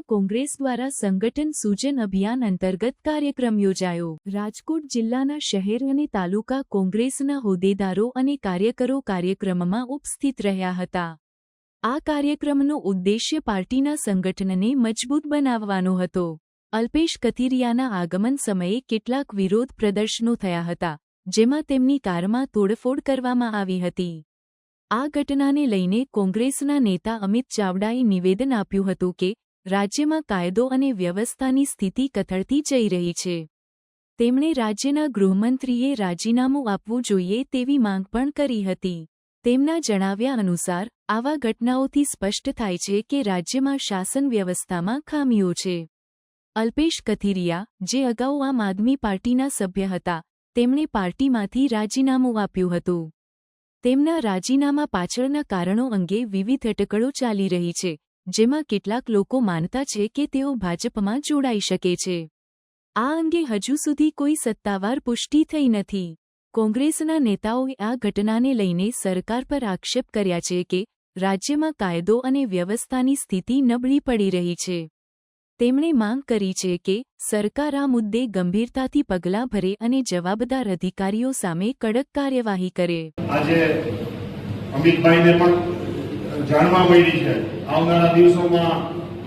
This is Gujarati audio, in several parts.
રાજ્યમાં કોંગ્રેસ દ્વારા સંગઠન સૂજન અભિયાન અંતર્ગત કાર્યક્રમ યોજાયો। રાજકોટ જિલ્લાના શહેર અને તાલુકા કોંગ્રેસના હોદ્દેદારો અને કાર્યકરો કાર્યક્રમમાં ઉપસ્થિત રહ્યા હતા। આ કાર્યક્રમનો ઉદ્દેશ્ય પાર્ટીના સંગઠનને મજબૂત બનાવવાનો હતો। અલ્પેશ કથિરિયાના આગમન સમયે કેટલાક વિરોધ પ્રદર્શનો થયા હતા, જેમાં તેમની કારમાં તોડફોડ કરવામાં આવી હતી। આ ઘટનાને લઈને કોંગ્રેસના નેતા અમિત ચાવડાએ નિવેદન આપ્યું હતું કે રાજ્યમાં કાયદો અને વ્યવસ્થાની સ્થિતિ કથળતી જઈ રહી છે। તેમણે રાજ્યના ગૃહમંત્રીએ રાજીનામું આપવું જોઈએ તેવી માંગ પણ કરી હતી। તેમના જણાવ્યા અનુસાર આવા ઘટનાઓથી સ્પષ્ટ થાય છે કે રાજ્યમાં શાસન વ્યવસ્થામાં ખામીઓ છે। અલ્પેશ કથિરિયા, જે અગાઉ આમ આદમી પાર્ટીના સભ્ય હતા, તેમણે પાર્ટીમાંથી રાજીનામું આપ્યું હતું। તેમના રાજીનામા પાછળના કારણો અંગે વિવિધ અટકળો ચાલી રહી છે, જેમાં કેટલાક લોકો માનતા છે કે તેઓ ભાજપમાં જોડાઈ શકે છે। આ અંગે હજુ સુધી કોઈ સત્તાવાર પુષ્ટિ થઈ નથી। કોંગ્રેસના નેતાઓએ આ ઘટનાને લઈને સરકાર પર આક્ષેપ કર્યા છે કે રાજ્યમાં કાયદો અને વ્યવસ્થાની સ્થિતિ નબળી પડી રહી છે। તેમણે માંગ કરી છે કે સરકાર આ મુદ્દે ગંભીરતાથી પગલાં ભરે અને જવાબદાર અધિકારીઓ સામે કડક કાર્યવાહી કરે। આજે અમિતભાઈને પણ જાણવા મળી છે, આવનારા દિવસોમાં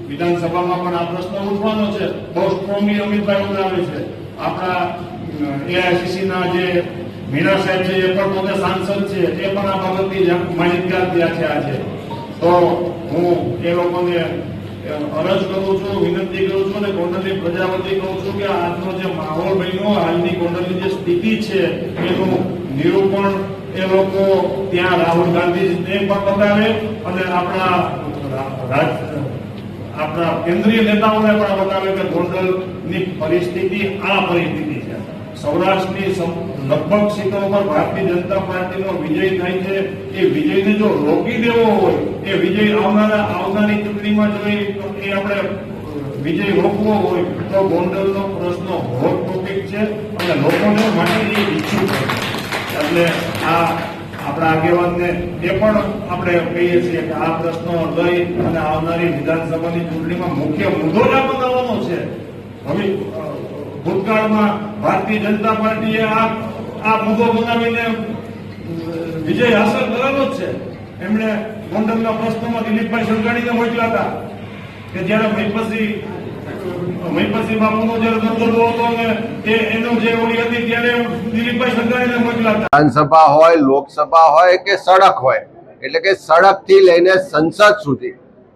વિધાનસભામાં પણ આ પ્રશ્ન ઉઠવાનો છે। બહુ સ્ટ્રોંગલી અમિતભાઈ ઉઠાવે છે। આપણા એઆઈસીસીના જે મીણા સાહેબ છે, એ પણ પોતે સાંસદ છે, એ પણ આ બાબતની માહિતગાર થયા છે આજે। તો હું એ લોકોને અરજ કરું છું, વિનંતી કરું છું અને ગોંડલની પ્રજા વતી કહું છું કે આજનો જે માહોલ બન્યો, હાલની ગોંડલની જે સ્થિતિ છે, એનું નિરૂપણ એ લોકો ત્યાં રાહુલ ગાંધીને પણ બતાવે અને આપણા કેન્દ્રીય નેતાઓને પણ બતાવે કે ગોંડલની પરિસ્થિતિ આ પરિસ્થિતિ છે। સૌરાષ્ટ્રની લગભગ સીટો પર ભારતીય જનતા પાર્ટીનો વિજય થાય છે। એ વિજયને જો રોકી દેવો હોય, એ વિજય આવનારી ચૂંટણીમાં જો એ આપણે વિજય રોકવો હોય તો ગોંડલનો પ્રશ્ન હોટ ટોપિક છે અને લોકોને માટે એ ઈચ્છુક છે। એટલે આ આપણા આગેવાનને એ પણ આપણે કહીએ છીએ કે આ પ્રશ્નો લઈ અને આવનારી વિધાનસભાની ચૂંટણીમાં મુખ્ય મુદ્દો જ આ બનાવવાનો છે। હવે ભૂતકાળમાં ભારતીય જનતા પાર્ટીએ આ મુદ્દો બનાવીને વિજય હાંસલ કરેલો જ છે। એમણે ગોંડલના પ્રશ્નોમાં દિલીપભાઈ સંઘાણીને મોકલ્યા હતા કે જયારે મહીપતસિંહ બાપુનો જયારે દબદબો હતો ને એનો જે ઓળી હતી ત્યારે દિલીપભાઈ સંઘાણીને મોકલ્યા હતા। વિધાનસભા હોય, લોકસભા હોય કે સડક હોય, એટલે કે સડકથી લઈને સંસદ સુધી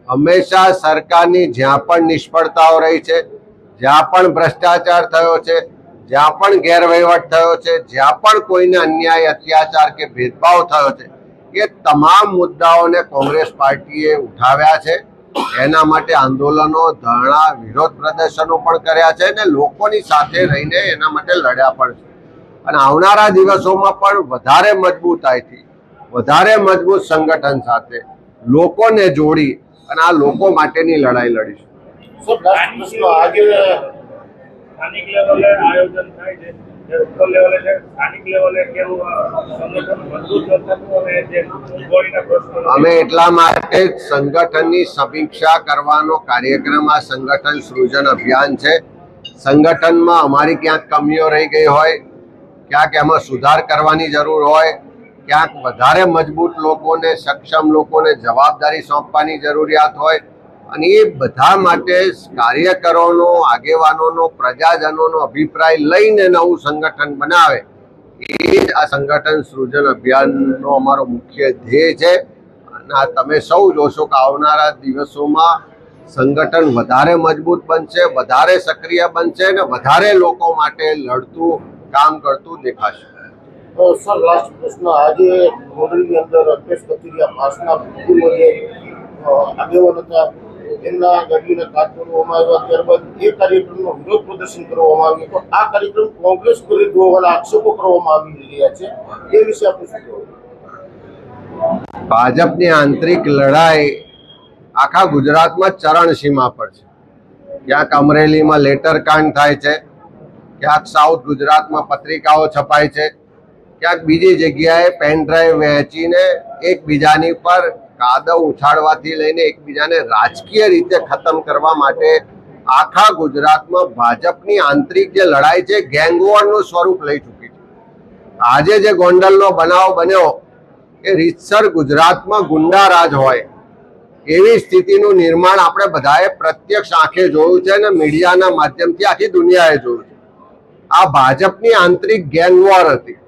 હંમેશા સરકારની જ્યાં પણ નિષ્ફળતાઓ રહી છે, જ્યાં પણ ભ્રષ્ટાચાર થયો છે, જ્યાં પણ ગેરવહીવટ થયો છે, જ્યાં પણ કોઈને અન્યાય, અત્યાચાર કે ભેદભાવ થયો છે, એ તમામ મુદ્દાઓને કોંગ્રેસ પાર્ટીએ ઉઠાવ્યા છે। એના માટે આંદોલનો, ધરણા, વિરોધ પ્રદર્શનો પણ કર્યા છે અને લોકોની સાથે રહીને એના માટે લડ્યા પણ છે અને આવનારા દિવસોમાં પણ વધારે મજબૂતાઈથી, વધારે મજબૂત સંગઠન સાથે લોકોને જોડી અને આ લોકો માટેની લડાઈ લડીશું। આજે સ્થાનિક લેવલે આયોજન થાય છે, ઉપર લેવલે છે, સ્થાનિક લેવલે કેવું સંગઠન મજબૂત થતું અને જે મૂંઝવણના પ્રશ્નો અમે એટલા માટે સંગઠનની સમીક્ષા કરવાનો કાર્યક્રમ આ સંગઠન સૃજન અભિયાન છે। સંગઠનમાં અમારી ક્યાંક કમીઓ રહી ગઈ હોય, ક્યાંક એમાં સુધાર કરવાની જરૂર હોય, ક્યાંક વધારે મજબૂત લોકોને, સક્ષમ લોકોને જવાબદારી સોંપવાની જરૂરિયાત હોય અને એ બધા માટે કાર્યકરોનો, આગેવાનોનો, પ્રજાજનોનો અભિપ્રાય લઈને નવું સંગઠન બનાવે, એ જ આ સંગઠન સૃજન અભિયાનનો અમારો મુખ્ય ધ્યેય છે। અને આ તમે સૌ જોશો કે આવનારા દિવસોમાં સંગઠન વધારે મજબૂત બનશે, વધારે સક્રિય બનશે અને વધારે લોકો માટે લડતું, કામ કરતું દેખાશે। સર, લાસ્ટ પ્રશ્ન, આજે ગોંડલની અંદર અલ્પેશ કથિરિયા પાસના પૂર્વ જે આગેવાન હતા, એમના ગાડીને કાટ કરવામાં આવ્યા, ત્યારબાદ એ કાર્યક્રમનો વિરોધ પ્રદર્શન કરવામાં આવ્યું, તો આ કાર્યક્રમ કોંગ્રેસ વિરુદ્ધ હોવાના આક્ષેપો કરવામાં આવી રહ્યા છે, એ વિશે આપણે શું કહેવું? ભાજપની આંતરિક લડાઈ આખા ગુજરાતમાં ચરણસીમા પર છે। ક્યાંક અમરેલીમાં લેટરકાંડ થાય છે, ક્યાંક સાઉથ ગુજરાતમાં પત્રિકાઓ છપાય છે, ક્યાંક બીજી જગ્યાએ પેન ડ્રાઈવ વહેંચીને એકબીજાની પર કાદવ ઉછાળવાથી લઈને એકબીજાને રાજકીય રીતે ખતમ કરવા માટે આખા ગુજરાતમાં ભાજપની આંતરિક જે લડાઈ છે ગેંગવોરનું સ્વરૂપ લઈ ચૂકી છે। આજે જે ગોંડલનો બનાવ બન્યો એ રીતસર ગુજરાતમાં ગુંડા રાજ હોય એવી સ્થિતિનું નિર્માણ આપણે બધાએ પ્રત્યક્ષ આંખે જોયું છે અને મીડિયાના માધ્યમથી આખી દુનિયાએ જોયું છે। આ ભાજપની આંતરિક ગેંગવોર હતી।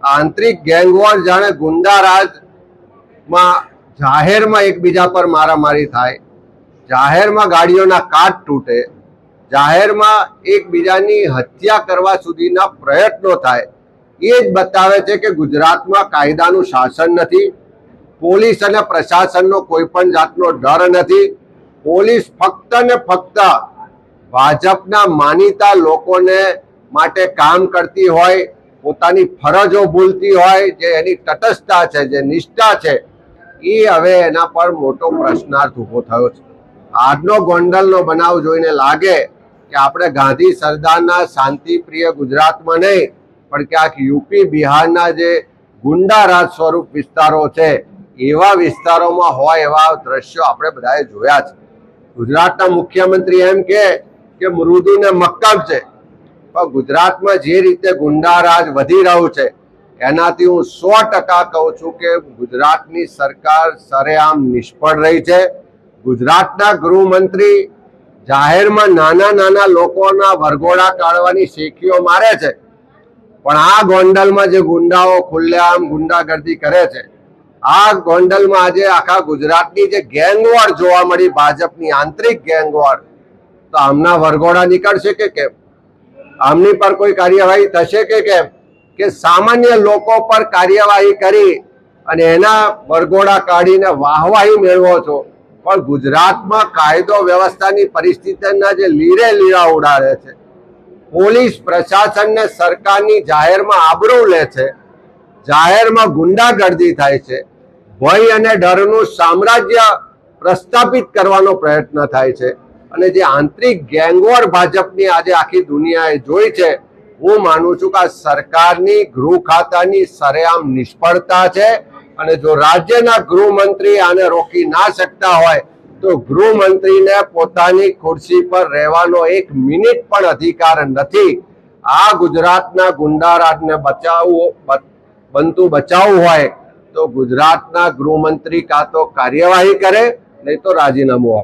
આંતરિક ગેંગવોર જાણે ગુંડા રાજમાં જાહેરમાં એકબીજા પર મારામારી થાય, જાહેરમાં ગાડીઓના કાચ તૂટે, જાહેરમાં એકબીજાની હત્યા કરવા સુધીના પ્રયત્નો થાય, એ જ બતાવે છે કે ગુજરાતમાં કાયદાનું શાસન નથી, પોલીસ અને પ્રશાસનનો કોઈ પણ જાતનો ડર નથી। પોલીસ ફક્ત ને ફક્ત ભાજપના માનીતા લોકોને માટે કામ કરતી હોય, પોતાની ફરજો ભૂલતી હોય, જે એની તટસ્થતા છે, જે નિષ્ઠા છે, એ હવે એના પર મોટો પ્રશ્નાર્થ ઊભો થયો છે। આજનો ગોંડલનો બનાવ જોઈને લાગે કે આપણે ગાંધી સરદારના શાંતિપ્રિય ગુજરાતમાં નહીં પણ ક્યાંક યુપી બિહારના જે ગુંડા રાજ સ્વરૂપ વિસ્તારો છે એવા વિસ્તારોમાં હોય એવા દ્રશ્યો આપણે બધાએ જોયા છે। ગુજરાતના મુખ્યમંત્રી એમ કે મૃદુ ને મક્કમ છે, પણ ગુજરાતમાં જે રીતે ગુંડા રાજ વધી રહ્યું છે એનાથી હું 100% કહું છું કે ગુજરાતની સરકાર સરેઆમ નિષ્ફળ રહી છે। ગુજરાતના ગૃહમંત્રી જાહેરમાં નાના નાના લોકોના વરઘોડા કાઢવાની શેખીઓ મારે છે, પણ આ ગોંડલમાં જે ગુંડાઓ ખુલ્લેઆમ ગુંડાગર્દી કરે છે, આ ગોંડલમાં આજે આખા ગુજરાતની જે ગેંગવોર જોવા મળી, ભાજપની આંતરિક ગેંગવોર, તો આમના વરઘોડા નીકળશે કે કેમ? આમની પર કોઈ કાર્યવાહી થશે કે કેમ? કે સામાન્ય લોકો પર કાર્યવાહી કરી અને એના વરઘોડા કાઢીને વાહવાહી મેળવો છો, પણ ગુજરાતમાં કાયદો વ્યવસ્થાની પરિસ્થિતિના જે લીરે લીરા ઉડાડે છે, પોલીસ પ્રશાસનને સરકારની જાહેરમાં આબરૂ લે છે, જાહેરમાં ગુંડાગર્દી થાય છે, ભય અને ડરનું સામ્રાજ્ય પ્રસ્થાપિત કરવાનો પ્રયત્ન થાય છે, અને જે આંતરિક ગેંગવોર ભાજપની આજે આખી દુનિયાએ જોઈ છે, હું માનું છું કે આ સરકારની ગૃહ ખાતાની સરેઆમ નિષ્ફળતા છે। અને જો રાજ્યના ગૃહમંત્રી આને રોકી ના શકતા હોય તો ગૃહમંત્રીને પોતાની ખુરશી પર રહેવાનો 1 મિનિટ પણ અધિકાર નથી। આ ગુજરાતના ગુંડારાજને બચાવવું હોય તો ગુજરાતના ગૃહમંત્રી કાં તો કાર્યવાહી કરે, નહીં તો રાજીનામું આપે।